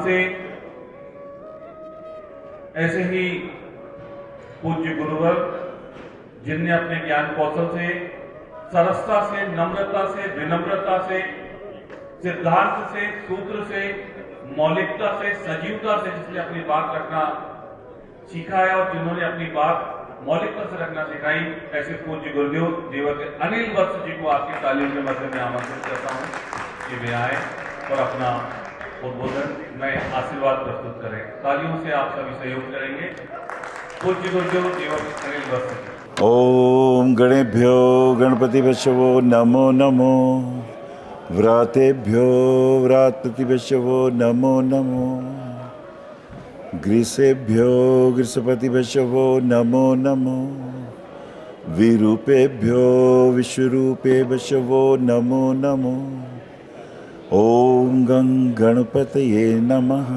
से ऐसे ही पूज्य गुरुवर जिनने अपने ज्ञान कौशल से, सरसता से, नम्रता से, विनम्रता से, सिद्धांत से, सूत्र से, मौलिकता से, सजीवता से जिसने अपनी बात रखना सीखा है और जिन्होंने अपनी बात मौलिकता से रखना सिखाई, ऐसे पूज्य गुरुदेव देवत अनिल वत्स जी को आपकी तालियों के मध्य में आमंत्रित करता हूं कि वे आए और अपना उद्बोधन में आशीर्वाद प्रस्तुत करें। तालियों से आप सभी सहयोग करेंगे। पूज्य गुरुदेव देवत अनिल वत्स जी। ओम गणेभ्यो गणपतिभ्यो नमो नमो, व्रातेभ्यो व्रातपतिभ्यो नमो नमो, ग्रीसेभ्यो ग्रीसपतिभ्यो नमो नमो, विरूपेभ्यो विश्वरूपेभ्यो नमो नमो। ओम गं गणपतये नमः।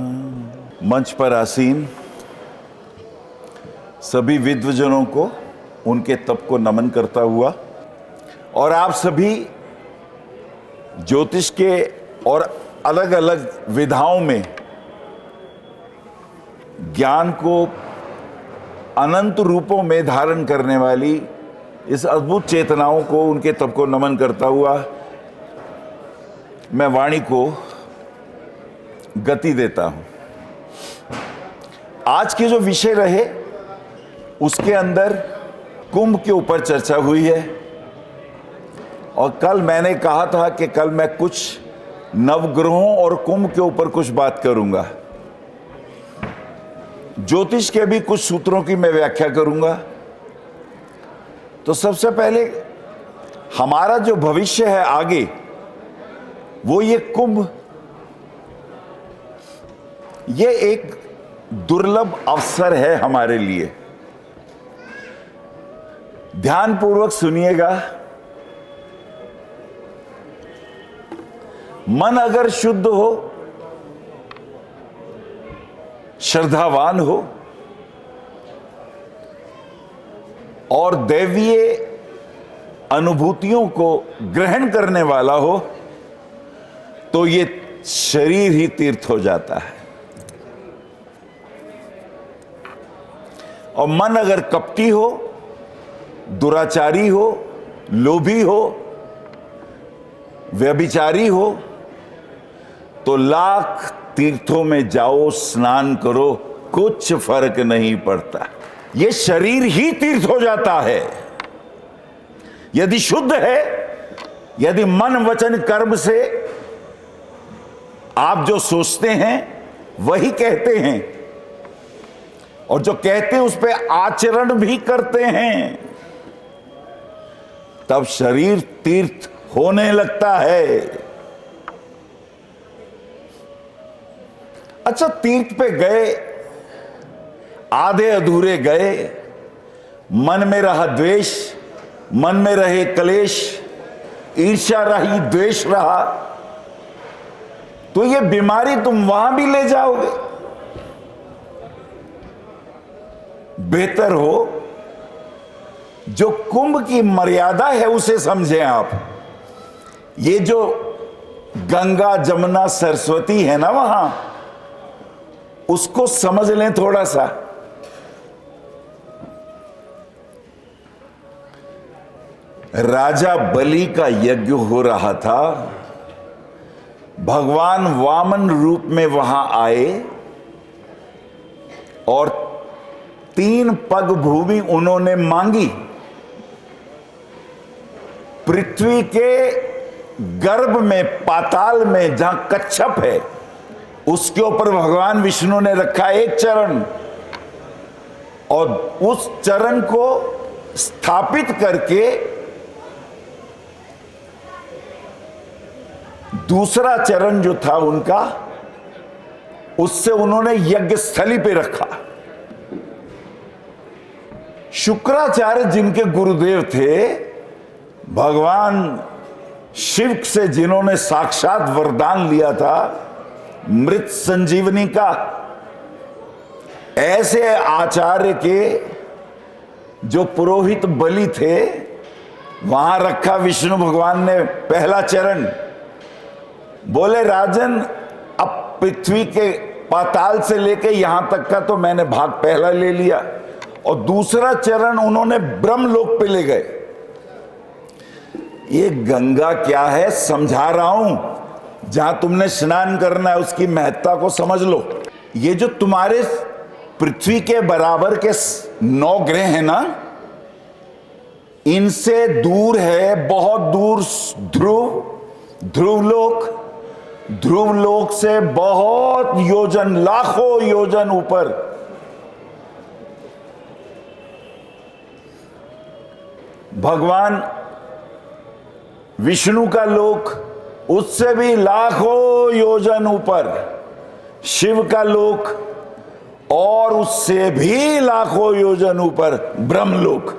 मंच पर आसीन सभी विद्वजनों को उनके तप को नमन करता हुआ और आप सभी ज्योतिष के और अलग अलग विधाओं में ज्ञान को अनंत रूपों में धारण करने वाली इस अद्भुत चेतनाओं को, उनके तप को नमन करता हुआ मैं वाणी को गति देता हूं। आज के जो विषय रहे उसके अंदर कुंभ के ऊपर चर्चा हुई है और कल मैंने कहा था कि कल मैं कुछ नवग्रहों और कुंभ के ऊपर कुछ बात करूंगा। ज्योतिष के भी कुछ सूत्रों की मैं व्याख्या करूंगा। तो सबसे पहले हमारा जो भविष्य है आगे, वो ये कुंभ, ये एक दुर्लभ अवसर है हमारे लिए। ध्यानपूर्वक सुनिएगा। मन अगर शुद्ध हो, श्रद्धावान हो और दैवीय अनुभूतियों को ग्रहण करने वाला हो, तो ये शरीर ही तीर्थ हो जाता है। और मन अगर कपटी हो, दुराचारी हो, लोभी हो, व्यभिचारी हो, तो लाख तीर्थों में जाओ, स्नान करो, कुछ फर्क नहीं पड़ता। ये शरीर ही तीर्थ हो जाता है यदि शुद्ध है, यदि मन वचन कर्म से आप जो सोचते हैं वही कहते हैं और जो कहते हैं उस पर आचरण भी करते हैं, तब शरीर तीर्थ होने लगता है। अच्छा, तीर्थ पे गए, आधे अधूरे गए, मन में रहा द्वेष, मन में रहे कलेश, ईर्ष्या रही, द्वेष रहा, तो ये बीमारी तुम वहां भी ले जाओगे। बेहतर हो जो कुंभ की मर्यादा है उसे समझें आप। ये जो गंगा जमुना सरस्वती है ना वहां, उसको समझ लें थोड़ा सा। राजा बलि का यज्ञ हो रहा था, भगवान वामन रूप में वहां आए और 3 पग भूमि उन्होंने मांगी। पृथ्वी के गर्भ में, पाताल में जहां कच्छप है, उसके ऊपर भगवान विष्णु ने रखा एक चरण और उस चरण को स्थापित करके दूसरा चरण जो था उनका, उससे उन्होंने यज्ञ स्थली पे रखा। शुक्राचार्य जिनके गुरुदेव थे, भगवान शिव से जिन्होंने साक्षात वरदान लिया था मृत संजीवनी का, ऐसे आचार्य के जो पुरोहित बलि थे, वहां रखा विष्णु भगवान ने पहला चरण। बोले राजन, अब पृथ्वी के पाताल से लेके यहां तक का तो मैंने भाग पहला ले लिया, और दूसरा चरण उन्होंने ब्रह्मलोक पे ले गए। ये गंगा क्या है समझा रहा हूं, जहां तुमने स्नान करना है उसकी महत्ता को समझ लो। ये जो तुम्हारे पृथ्वी के बराबर के 9 ग्रह हैं ना, इनसे दूर है, बहुत दूर ध्रुवलोक, ध्रुवलोक से बहुत योजन, लाखों योजन ऊपर भगवान विष्णु का लोक, उससे भी लाखों योजन ऊपर शिव का लोक, और उससे भी लाखों योजन ऊपर ब्रह्मलोक।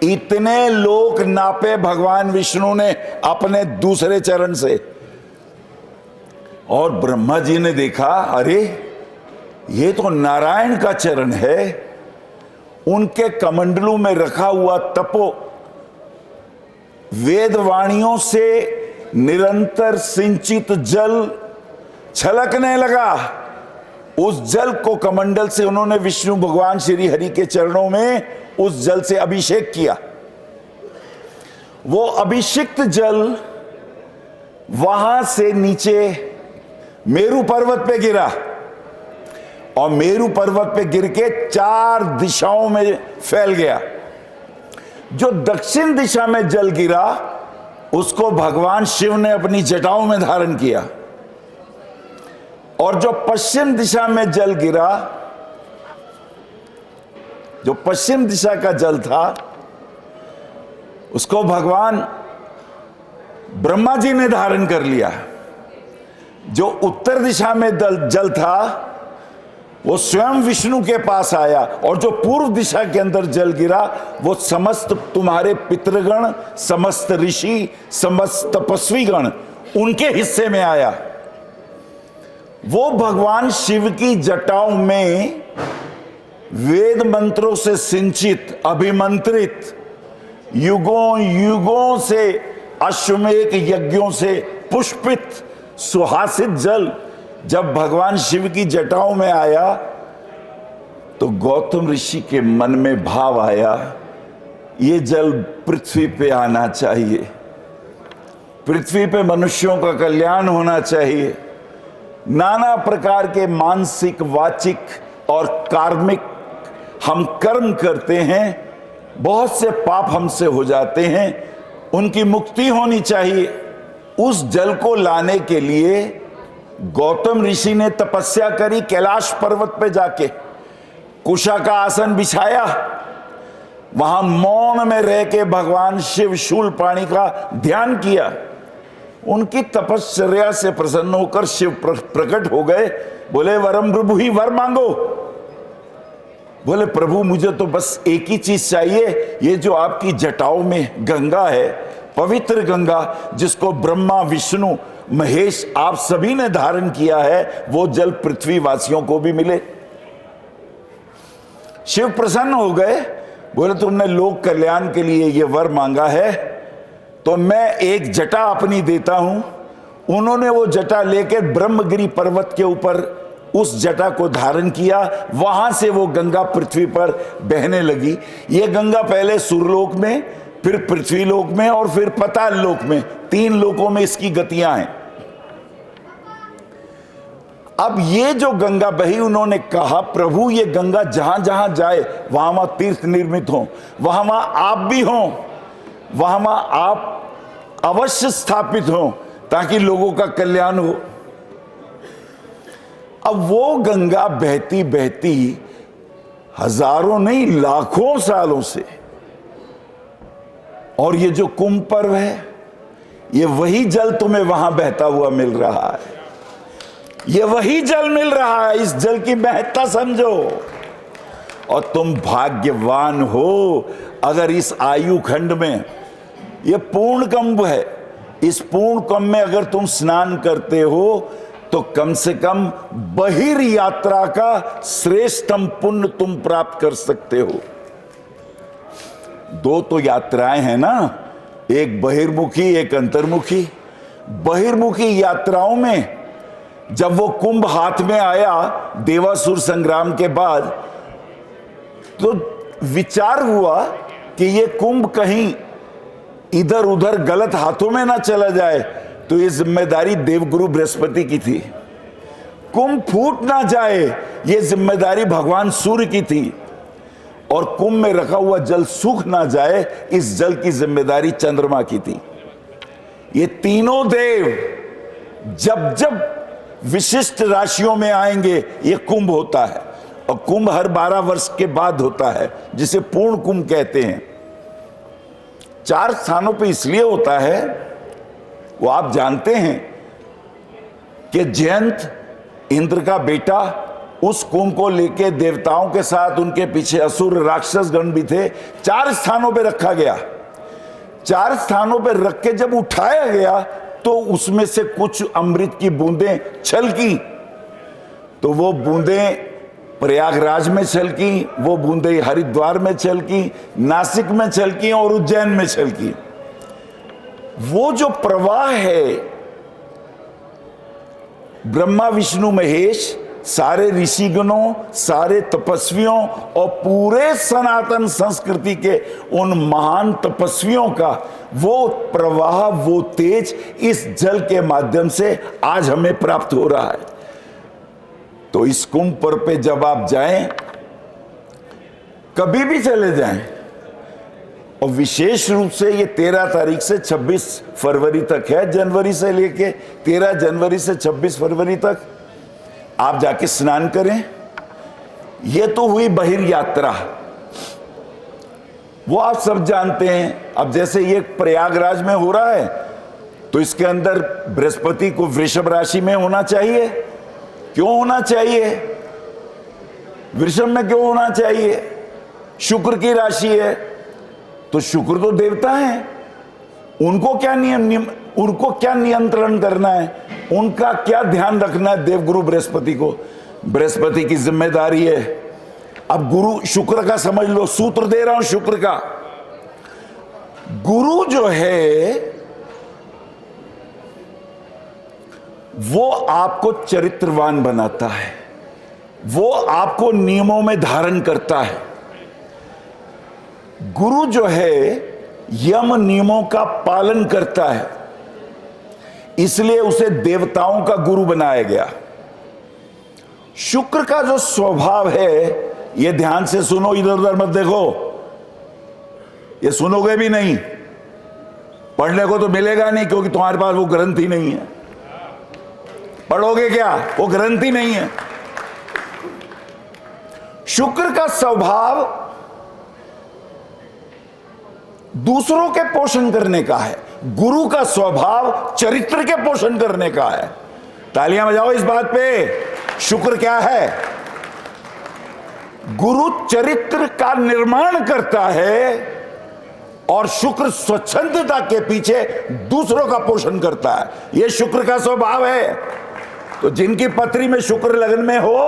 इतने लोक नापे भगवान विष्णु ने अपने दूसरे चरण से। और ब्रह्मा जी ने देखा, अरे ये तो नारायण का चरण है। उनके कमंडलू में रखा हुआ तपो वेदवाणियों से निरंतर सिंचित जल छलकने लगा। उस जल को कमंडल से उन्होंने विष्णु भगवान श्री हरि के चरणों में उस जल से अभिषेक किया। वो अभिषिक्त जल वहां से नीचे मेरू पर्वत पे गिरा, और मेरू पर्वत पे गिर के 4 दिशाओं में फैल गया। जो दक्षिण दिशा में जल गिरा उसको भगवान शिव ने अपनी जटाओं में धारण किया, और जो पश्चिम दिशा में जल गिरा, जो पश्चिम दिशा का जल था, उसको भगवान ब्रह्मा जी ने धारण कर लिया। जो उत्तर दिशा में जल था वो स्वयं विष्णु के पास आया, और जो पूर्व दिशा के अंदर जल गिरा वो समस्त तुम्हारे पितृगण, समस्त ऋषि, समस्त तपस्वीगण, उनके हिस्से में आया। वो भगवान शिव की जटाओं में वेद मंत्रों से सिंचित, अभिमंत्रित, युगों युगों से अश्वमेध यज्ञों से पुष्पित सुहासित जल जब भगवान शिव की जटाओं में आया तो गौतम ऋषि के मन में भाव आया, ये जल पृथ्वी पे आना चाहिए, पृथ्वी पे मनुष्यों का कल्याण होना चाहिए। नाना प्रकार के मानसिक, वाचिक और कार्मिक हम कर्म करते हैं, बहुत से पाप हमसे हो जाते हैं, उनकी मुक्ति होनी चाहिए। उस जल को लाने के लिए गौतम ऋषि ने तपस्या करी, कैलाश पर्वत पे जाके कुशा का आसन बिछाया, वहां मौन में रह के भगवान शिव शूलपाणी का ध्यान किया। उनकी तपश्चर्या से प्रसन्न होकर शिव प्रकट हो गए। बोले, वरम प्रभु ही वर मांगो। बोले, प्रभु मुझे तो बस एक ही चीज चाहिए, ये जो आपकी जटाओं में गंगा है, पवित्र गंगा, जिसको ब्रह्मा, विष्णु, महेश आप सभी ने धारण किया है, वो जल पृथ्वी वासियों को भी मिले। शिव प्रसन्न हो गए। बोले, तुमने लोक कल्याण के लिए ये वर मांगा है तो मैं एक जटा अपनी देता हूं। उन्होंने वो जटा लेकर ब्रह्मगिरी पर्वत के ऊपर उस जटा को धारण किया, वहां से वो गंगा पृथ्वी पर बहने लगी। ये गंगा पहले सुरलोक में, फिर पृथ्वीलोक में और फिर पाताल लोक में, 3 लोकों में इसकी गतियां हैं। अब ये जो गंगा बही, उन्होंने कहा, प्रभु ये गंगा जहां जहां जाए वहां वहां तीर्थ निर्मित हो, वहां वहां आप भी हो, वहां वहां आप अवश्य स्थापित हो ताकि लोगों का कल्याण हो। अब वो गंगा बहती बहती हजारों नहीं लाखों सालों से, और ये जो कुंभ पर्व है, ये वही जल तुम्हें वहां बहता हुआ मिल रहा है, ये वही जल मिल रहा है। इस जल की महत्ता समझो, और तुम भाग्यवान हो अगर इस आयु खंड में, ये पूर्ण कुंभ है, इस पूर्ण कुंभ में अगर तुम स्नान करते हो तो कम से कम बहिर यात्रा का श्रेष्ठतम पुण्य तुम प्राप्त कर सकते हो। 2 तो यात्राएं हैं ना, एक बहिर्मुखी, एक अंतर्मुखी। बहिर्मुखी यात्राओं में जब वो कुंभ हाथ में आया देवासुर संग्राम के बाद, तो विचार हुआ कि ये कुंभ कहीं इधर उधर गलत हाथों में ना चला जाए, तो ये जिम्मेदारी देवगुरु बृहस्पति की थी। कुंभ फूट ना जाए, ये जिम्मेदारी भगवान सूर्य की थी। और कुंभ में रखा हुआ जल सूख ना जाए, इस जल की जिम्मेदारी चंद्रमा की थी। ये तीनों देव जब जब विशिष्ट राशियों में आएंगे, ये कुंभ होता है। और कुंभ हर 12 वर्ष के बाद होता है, जिसे पूर्ण कुंभ कहते हैं। 4 स्थानों पे इसलिए होता है, वो आप जानते हैं कि जयंत इंद्र का बेटा उस कुंभ को लेके देवताओं के साथ, उनके पीछे असुर राक्षस गण भी थे, 4 स्थानों पे रखा गया। 4 स्थानों पे रख के जब उठाया गया, तो उसमें से कुछ अमृत की बूंदें छलकी। तो वो बूंदें प्रयागराज में छलकी, वो बूंदें हरिद्वार में छलकी, नासिक में छलकी और उज्जैन में छलकी। वो जो प्रवाह है, ब्रह्मा विष्णु महेश, सारे ऋषिगणों, सारे तपस्वियों और पूरे सनातन संस्कृति के उन महान तपस्वियों का वो प्रवाह, वो तेज इस जल के माध्यम से आज हमें प्राप्त हो रहा है। तो इस कुंभ पर पे जब आप जाएं, कभी भी चले जाएं, और विशेष रूप से ये 13 तारीख से 26 फरवरी तक है, जनवरी से लेके 13 जनवरी से 26 फरवरी तक आप जाके स्नान करें। ये तो हुई बहिर्यात्रा, वो आप सब जानते हैं। अब जैसे ये प्रयागराज में हो रहा है, तो इसके अंदर बृहस्पति को वृषभ राशि में होना चाहिए। क्यों होना चाहिए? वृषभ में क्यों होना चाहिए? शुक्र की राशि है, तो शुक्र तो देवता है, उनको क्या उनको क्या नियंत्रण करना है, उनका क्या ध्यान रखना है देवगुरु बृहस्पति को। बृहस्पति की जिम्मेदारी है। अब गुरु शुक्र का समझ लो, सूत्र दे रहा हूं शुक्र का। गुरु जो है वो आपको चरित्रवान बनाता है, वो आपको नियमों में धारण करता है। गुरु जो है यम नियमों का पालन करता है, इसलिए उसे देवताओं का गुरु बनाया गया। शुक्र का जो स्वभाव है, ये ध्यान से सुनो, इधर उधर मत देखो, ये सुनोगे भी नहीं, पढ़ने को तो मिलेगा नहीं, क्योंकि तुम्हारे पास वो ग्रंथ ही नहीं है। पढ़ोगे क्या? वो ग्रंथ ही नहीं है। शुक्र का स्वभाव दूसरों के पोषण करने का है, गुरु का स्वभाव चरित्र के पोषण करने का है। तालियां बजाओ इस बात पे। शुक्र क्या है? गुरु चरित्र का निर्माण करता है, और शुक्र स्वच्छंदता के पीछे दूसरों का पोषण करता है। यह शुक्र का स्वभाव है। तो जिनकी पत्री में शुक्र लगन में हो,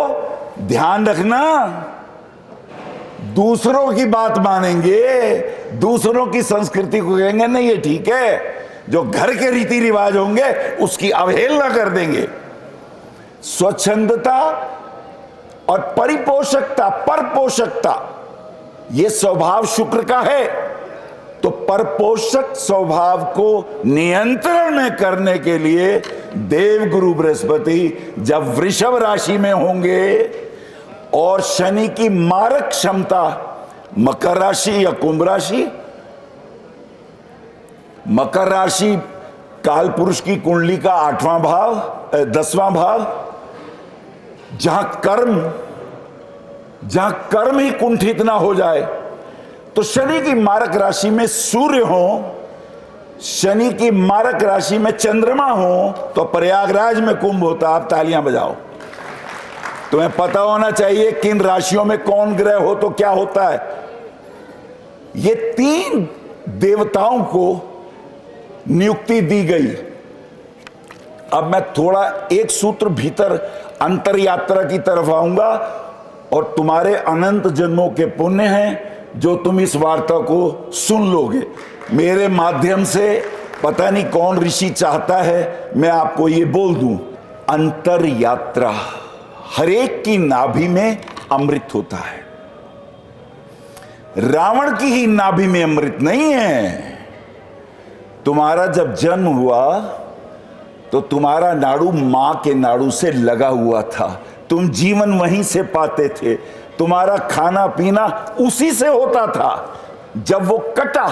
ध्यान रखना, दूसरों की बात मानेंगे, दूसरों की संस्कृति को कहेंगे नहीं ये ठीक है, जो घर के रीति रिवाज होंगे उसकी अवहेलना कर देंगे। स्वच्छंदता और परिपोषकता, परपोषकता, यह स्वभाव शुक्र का है। तो परपोषक स्वभाव को नियंत्रण में करने के लिए देवगुरु बृहस्पति जब वृषभ राशि में होंगे, और शनि की मारक क्षमता मकर राशि या कुंभ राशि, मकर राशि काल पुरुष की कुंडली का 8वां भाव, 10वां भाव, जहां कर्म ही कुंठित ना हो जाए। तो शनि की मारक राशि में सूर्य हो, शनि की मारक राशि में चंद्रमा हो, तो प्रयागराज में कुंभ होता। आप तालियां बजाओ। तुम्हें पता होना चाहिए किन राशियों में कौन ग्रह हो तो क्या होता है। ये 3 देवताओं को नियुक्ति दी गई। अब मैं थोड़ा एक सूत्र भीतर अंतर यात्रा की तरफ आऊंगा, और तुम्हारे अनंत जन्मों के पुण्य हैं जो तुम इस वार्ता को सुन लोगे। मेरे माध्यम से पता नहीं कौन ऋषि चाहता है मैं आपको ये बोल दूं। अंतर यात्रा, हर एक की नाभि में अमृत होता है। रावण की ही नाभि में अमृत नहीं है। तुम्हारा जब जन्म हुआ तो तुम्हारा नाड़ू मां के नाड़ू से लगा हुआ था, तुम जीवन वहीं से पाते थे, तुम्हारा खाना पीना उसी से होता था। जब वो कटा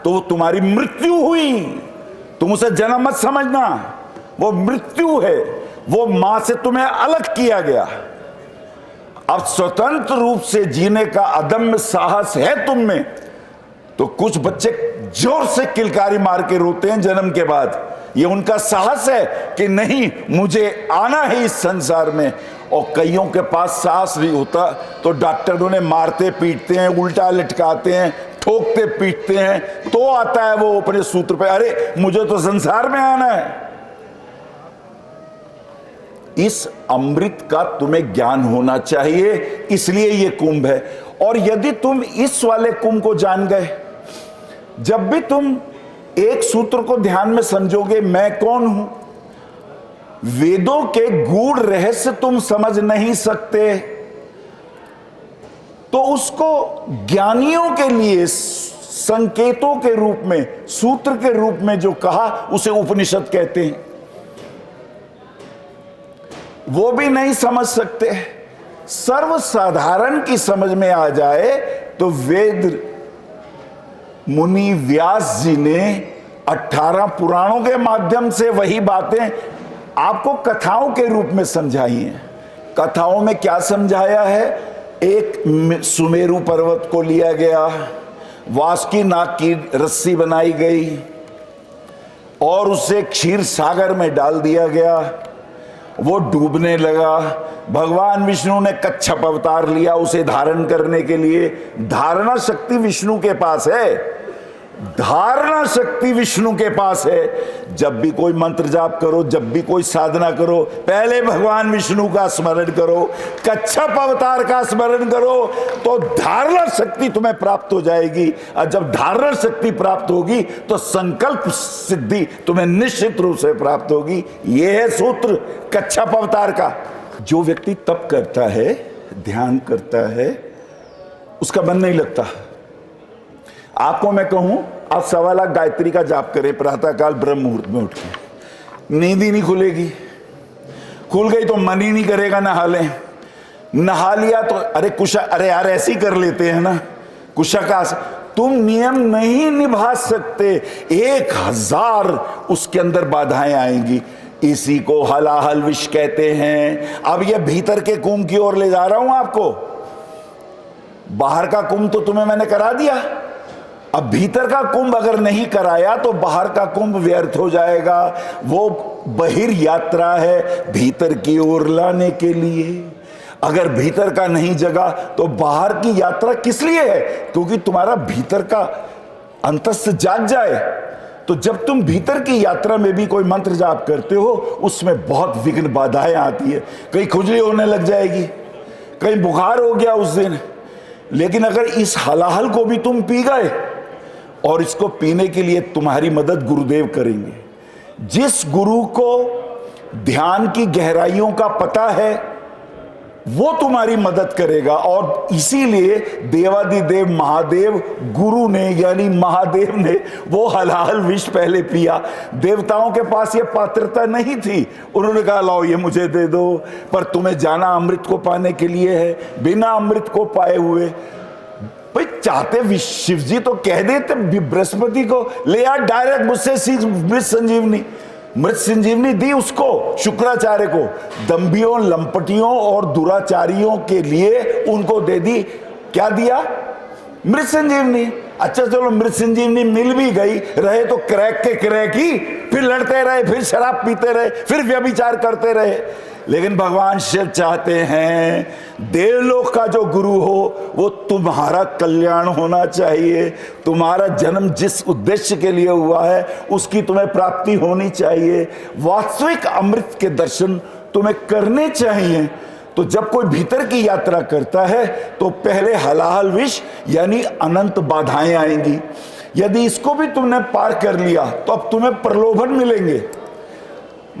तो तुम्हारी मृत्यु हुई। तुम उसे जन्म मत समझना, वो मृत्यु है, वो मां से तुम्हें अलग किया गया। अब स्वतंत्र रूप से जीने का अदम्य साहस है तुम में, तो कुछ बच्चे जोर से किलकारी मार के रोते हैं जन्म के बाद। ये उनका साहस है कि नहीं, मुझे आना है इस संसार में। और कईयों के पास साहस नहीं होता तो डॉक्टर उन्हें मारते पीटते हैं, उल्टा लटकाते हैं, ठोकते पीटते हैं, तो आता है वो अपने सूत्र पे, अरे मुझे तो संसार में आना है। इस अमृत का तुम्हें ज्ञान होना चाहिए, इसलिए ये कुंभ है। और यदि तुम इस वाले कुंभ को जान गए, जब भी तुम एक सूत्र को ध्यान में समझोगे, मैं कौन हूं, वेदों के गूढ़ रहस्य तुम समझ नहीं सकते, तो उसको ज्ञानियों के लिए संकेतों के रूप में, सूत्र के रूप में जो कहा, उसे उपनिषद कहते हैं। वो भी नहीं समझ सकते। सर्वसाधारण की समझ में आ जाए तो वेद मुनि व्यास जी ने 18 पुराणों के माध्यम से वही बातें आपको कथाओं के रूप में समझाई हैं। कथाओं में क्या समझाया है? एक सुमेरु पर्वत को लिया गया, वासुकी नाग की रस्सी बनाई गई और उसे क्षीर सागर में डाल दिया गया, वो डूबने लगा। भगवान विष्णु ने कच्छप अवतार लिया उसे धारण करने के लिए। धारणा शक्ति विष्णु के पास है, धारणा शक्ति विष्णु के पास है। जब भी कोई मंत्र जाप करो, जब भी कोई साधना करो, पहले भगवान विष्णु का स्मरण करो, कच्छप अवतार का स्मरण करो, तो धारणा शक्ति तुम्हें प्राप्त हो जाएगी। और जब धारणा शक्ति प्राप्त होगी तो संकल्प सिद्धि तुम्हें निश्चित रूप से प्राप्त होगी। यह है सूत्र कच्छप अवतार का। जो व्यक्ति तप करता है, ध्यान करता है, उसका मन नहीं लगता। आपको मैं कहूं, आप 1.25 लाख गायत्री का जाप करें प्रातःकाल ब्रह्म मुहूर्त में उठ के, नींद ही नहीं खुलेगी। खुल गई तो मन ही नहीं करेगा नहा लें। नहा लिया तो अरे कुशा, अरे यार ऐसे ही कर लेते हैं ना, कुशकास। तुम नियम नहीं निभा सकते, 1000 उसके अंदर बाधाएं आएंगी। इसी को हलाहल विष कहते हैं। अब ये भीतर के कुंभ की ओर ले जा रहा हूं आपको। बाहर का कुंभ तो तुम्हें मैंने करा दिया, अब भीतर का कुंभ अगर नहीं कराया तो बाहर का कुंभ व्यर्थ हो जाएगा। वो बहिर यात्रा है भीतर की ओर लाने के लिए। अगर भीतर का नहीं जगा तो बाहर की यात्रा किस लिए है? क्योंकि तुम्हारा भीतर का अंतस्थ जाग जाए। तो जब तुम भीतर की यात्रा में भी कोई मंत्र जाप करते हो, उसमें बहुत विघ्न बाधाएं आती है। कहीं खुजली होने लग जाएगी, कहीं बुखार हो गया उस दिन। लेकिन अगर इस हलाहल को भी तुम पी गए, और इसको पीने के लिए तुम्हारी मदद गुरुदेव करेंगे। जिस गुरु को ध्यान की गहराइयों का पता है, वो तुम्हारी मदद करेगा। और इसीलिए देवादिदेव महादेव गुरु ने, यानी महादेव ने, वो हलाहल विष पहले पिया। देवताओं के पास ये पात्रता नहीं थी, उन्होंने कहा लाओ ये मुझे दे दो, पर तुम्हें जाना अमृत को पाने के लिए है। बिना अमृत को पाए हुए भाई चाहते शिव जी तो कह देते बृहस्पति को, ले यार डायरेक्ट मुझसे सीख मृत संजीवनी। मृत संजीवनी दी उसको, शुक्राचार्य को। दंभियों, लंपटियों और दुराचारियों के लिए उनको दे दी। क्या दिया? मृत संजीवनी। अच्छा चलो मृत संजीवनी मिल भी गई, रहे तो क्रैक के क्रैक ही, फिर लड़ते रहे, फिर शराब पीते रहे, फिर व्यभिचार करते रहे। लेकिन भगवान शिव चाहते हैं देवलोक का जो गुरु हो वो तुम्हारा कल्याण होना चाहिए। तुम्हारा जन्म जिस उद्देश्य के लिए हुआ है उसकी तुम्हें प्राप्ति होनी चाहिए। वास्तविक अमृत के दर्शन तुम्हें करने चाहिए। तो जब कोई भीतर की यात्रा करता है तो पहले हलाहल विष यानी अनंत बाधाएं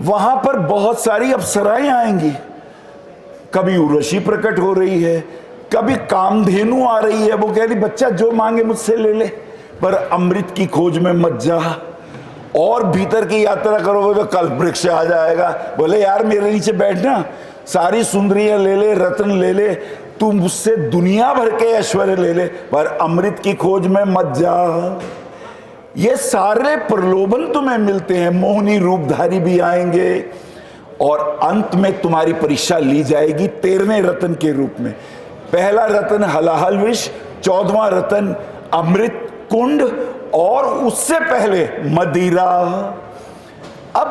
वहां पर बहुत सारी अप्सराएं आएंगी, कभी उर्वशी प्रकट हो रही है, कभी कामधेनु आ रही है, वो कह रही बच्चा जो मांगे मुझसे ले ले, पर अमृत की खोज में मत जा, और भीतर की यात्रा करोगे तो कल्प वृक्ष आ जाएगा, बोले यार मेरे नीचे बैठना, सारी सुंदरियां ले ले, रत्न ले ले, तू मुझसे दुनिया भर के ऐश्वर्य ले ले, पर अमृत की खोज में मत जा। ये सारे प्रलोभन तुम्हें मिलते हैं, मोहिनी रूपधारी भी आएंगे, और अंत में तुम्हारी परीक्षा ली जाएगी 13वें रत्न के रूप में। पहला रत्न हलाहल विष, 14वां रत्न अमृत कुंड, और उससे पहले मदिरा। अब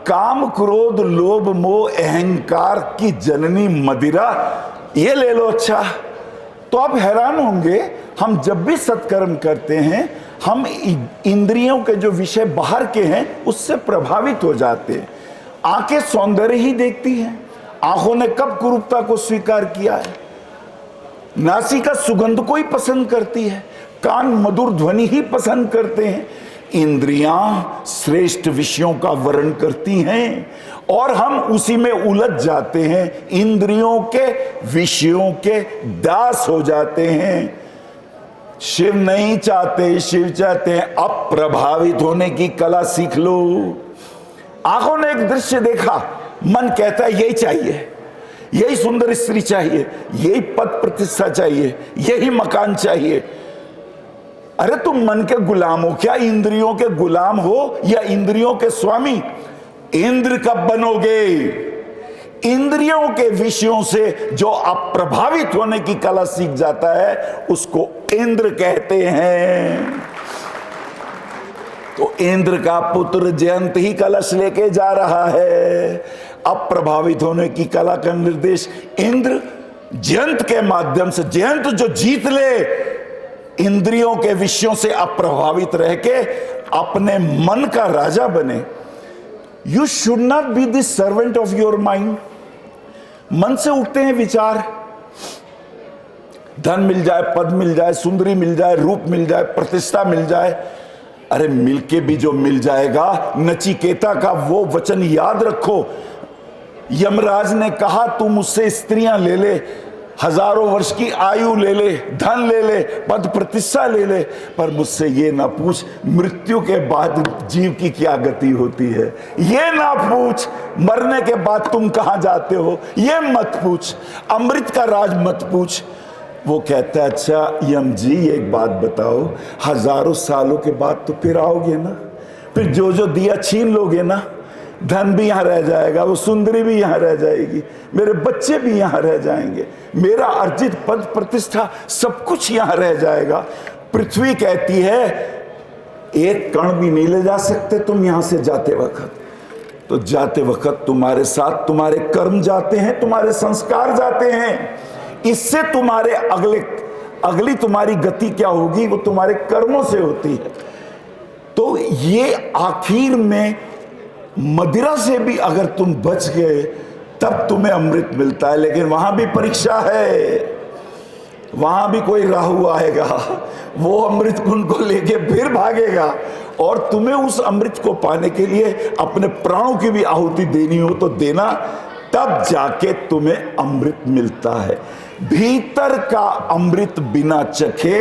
काम क्रोध लोभ मोह अहंकार की जननी मदिरा, ये ले लो। अच्छा, तो आप हैरान होंगे, हम जब भी सत्कर्म करते हैं हम इंद्रियों के जो विषय बाहर के हैं उससे प्रभावित हो जाते हैं। आंखें सौंदर्य ही देखती हैं, आंखों ने कब कुरूपता को स्वीकार किया है? नासिका सुगंध को ही पसंद करती है, कान मधुर ध्वनि ही पसंद करते हैं, इंद्रियां श्रेष्ठ विषयों का वर्ण करती हैं, और हम उसी में उलझ जाते हैं, इंद्रियों के विषयों के दास हो जाते हैं। शिव नहीं चाहते, शिव चाहते हैं अप्रभावित होने की कला सीख लो। आंखों ने एक दृश्य देखा, मन कहता है यही चाहिए, यही सुंदर स्त्री चाहिए, यही पद प्रतिष्ठा चाहिए, यही मकान चाहिए। अरे तुम मन के गुलाम हो क्या? इंद्रियों के गुलाम हो या इंद्रियों के स्वामी? इंद्र कब बनोगे? इंद्रियों के विषयों से जो अप्रभावित होने की कला सीख जाता है उसको इंद्र कहते हैं। तो इंद्र का पुत्र जयंत ही कलश लेके जा रहा है। अप्रभावित होने की कला का निर्देश इंद्र जयंत के माध्यम से, जयंत जो जीत ले इंद्रियों के विषयों से अप्रभावित रह के अपने मन का राजा बने। You should not be the servant of your mind. मन से उठते हैं विचार, धन मिल जाए, पद मिल जाए, सुंदरी मिल जाए, रूप मिल जाए, प्रतिष्ठा मिल जाए। अरे मिलके भी जो मिल जाएगा, नचिकेता का वो वचन याद रखो, यमराज ने कहा तू मुझसे स्त्रियां ले ले, हजारों वर्ष की आयु ले ले, धन ले ले, पद प्रतिष्ठा ले ले, पर मुझसे ये ना पूछ मृत्यु के बाद जीव की क्या गति होती है। ये ना पूछ मरने के बाद तुम कहां जाते हो, ये मत पूछ, अमृत का राज मत पूछ। वो कहता है अच्छा यम जी एक बात बताओ, हजारों सालों के बाद तो फिर आओगे ना, फिर जो जो दिया छीन लोगे ना, धन भी यहां रह जाएगा, वो सुंदरी भी यहां रह जाएगी, मेरे बच्चे भी यहां रह जाएंगे, मेरा अर्जित पद प्रतिष्ठा सब कुछ यहां रह जाएगा। पृथ्वी कहती है एक कण भी नहीं ले जा सकते तुम यहां से जाते वक्त। तो जाते वक्त तुम्हारे साथ तुम्हारे कर्म जाते हैं, तुम्हारे संस्कार जाते हैं। इससे तुम्हारे अगली तुम्हारी गति क्या होगी वो तुम्हारे कर्मों से होती है। तो ये आखिर में मदिरा से भी अगर तुम बच गए तब तुम्हें अमृत मिलता है, लेकिन वहां भी परीक्षा है, वहां भी कोई राहु आएगा, वो अमृत कुंड को लेके फिर भागेगा, और तुम्हें उस अमृत को पाने के लिए अपने प्राणों की भी आहुति देनी हो तो देना, तब जाके तुम्हें अमृत मिलता है। भीतर का अमृत बिना चखे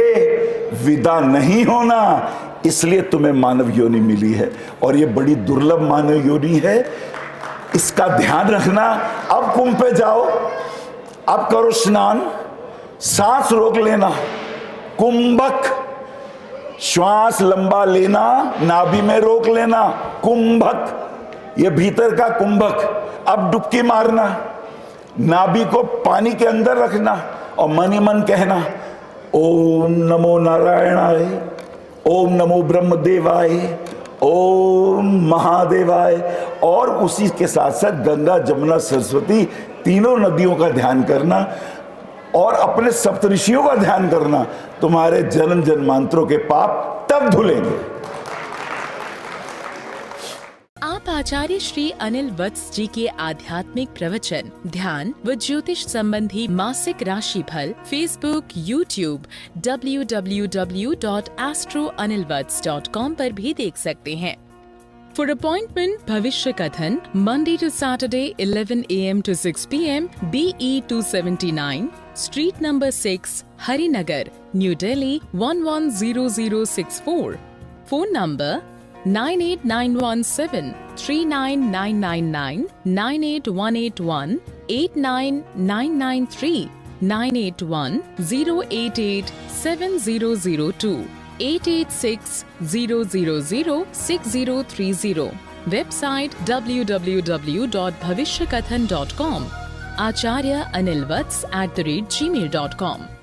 विदा नहीं होना, इसलिए तुम्हें मानव योनि मिली है, और ये बड़ी दुर्लभ मानव योनि है, इसका ध्यान रखना। अब कुंभ पे जाओ, अब करो स्नान, सांस रोक लेना, कुंभक, श्वास लंबा लेना, नाभि में रोक लेना, कुंभक, ये भीतर का कुंभक। अब डुबकी मारना, नाभि को पानी के अंदर रखना और मन ही मन कहना ओम नमो नारायणाय, ओम नमो ब्रह्मदेवाय, ओम महादेवाय, और उसी के साथ साथ गंगा जमुना सरस्वती तीनों नदियों का ध्यान करना और अपने सप्तऋषियों का ध्यान करना। तुम्हारे जन्म जन्मांतरों के पाप तब धुलेंगे। आप आचार्य श्री अनिल वत्स जी के आध्यात्मिक प्रवचन, ध्यान व ज्योतिष संबंधी मासिक राशिफल फेसबुक, यूट्यूब, www.astroanilvats.com पर भी देख सकते हैं। For appointment, Bhavishya Kathan, Monday to Saturday, 11 a.m. to 6 p.m., BE 279, Street number 6, Harinagar, New Delhi 110064. Phone number 98917 39999 98181 89993 981 088 7002 886 000 6030. Website www.bhavishyakathan.com. Acharya Anil Vats @gmail.com.